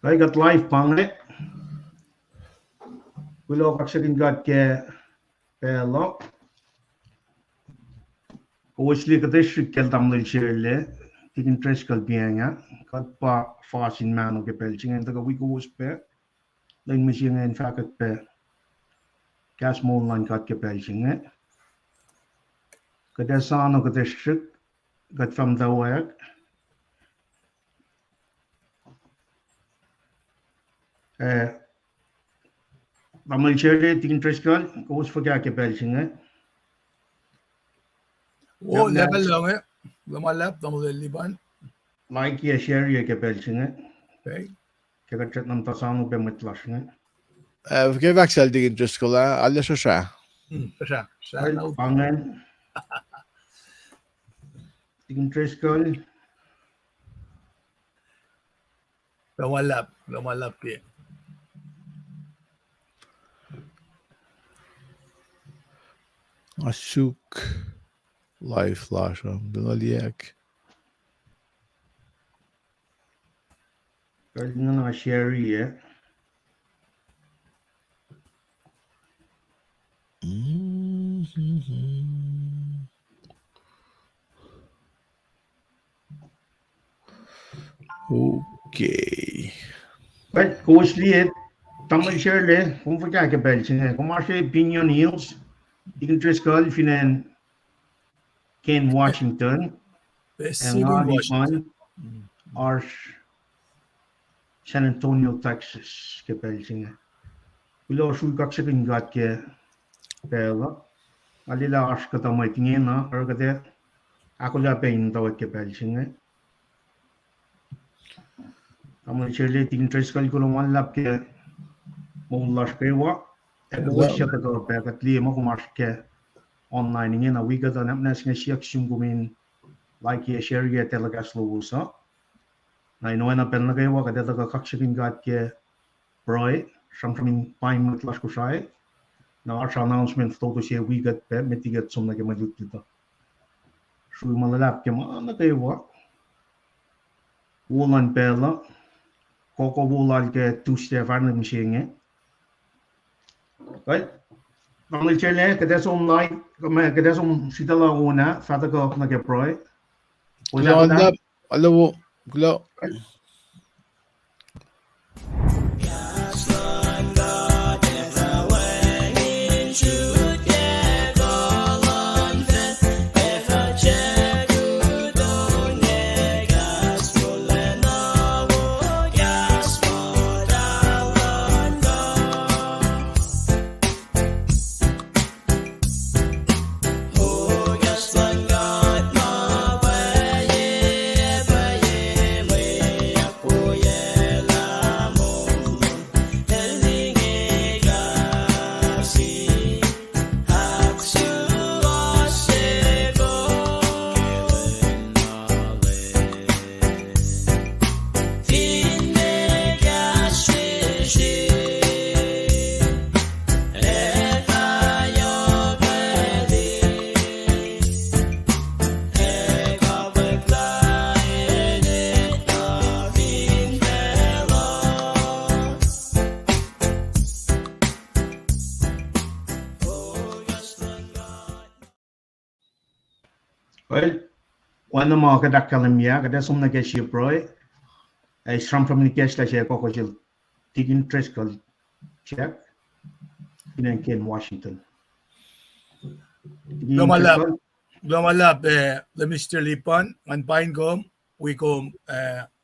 I got live pang Willow Kaxakin got Pello. Obviously, the district Keltamil Shirley, taking Trescal Pianga, got pa fast in man of the Pelching and the week was pair. Then machine and fact pair. Gas moonline got Pelching. Got the son of the district, got from the work. Tamil Shirley, taking Trescal, goes for Gaki Pelching. Oh, level lang lumalap tamo liban. Like ye share ye ke Pelching. Okay. Kaya chat nam tasano be matlash. Give Axel the interest school, I'll just share. Siya Well, pangan. Taking Trescal. lumalap ki. Asuk live flash Binoliak. Kaya nga share ye. Okay. Well, costly Tamil Shirley, kung for Gaki Pelching. Kung masya opinion news, taking Trescal finan Ken Washington. And Washington. or San Antonio, Texas, ke Pelching. Willow should Kaxakin got ke Pella. Alila ask ka tamay tingin na, or kate ako la pain tawag ke Pelching. Tamil Shirley taking Trescal ko naman lap ke Mulash kewa. Eko siya taga pekat liya mo kumash ke online ingin na wiga ta napnas nga siya ksyung gumin like ye share ye telegas lusa. Na ino na pen na kewa kada taga Kaxakin got ke Roy. Something fine with Lash Kushai. Now, our announcement to say we got mitigat some like a madut. So we malalap kema na kayo wa. Wulan Bella. Coco Wulal ke two Stefan machine. Right? Tamil Chile, kades online, kades sitala una, fata ko na ke Roy. Hello. Well, one of mga kadakalamya, kada sum na kaya Roy, ay from the cash la siya ko siya taking Trescal check in Ken Washington. Lumalap the Mr. Lipan and Pinecom, we come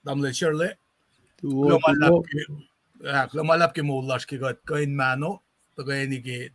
Tamil Shirley. Lumalap ki Mulash ki got kain mano, to kain ki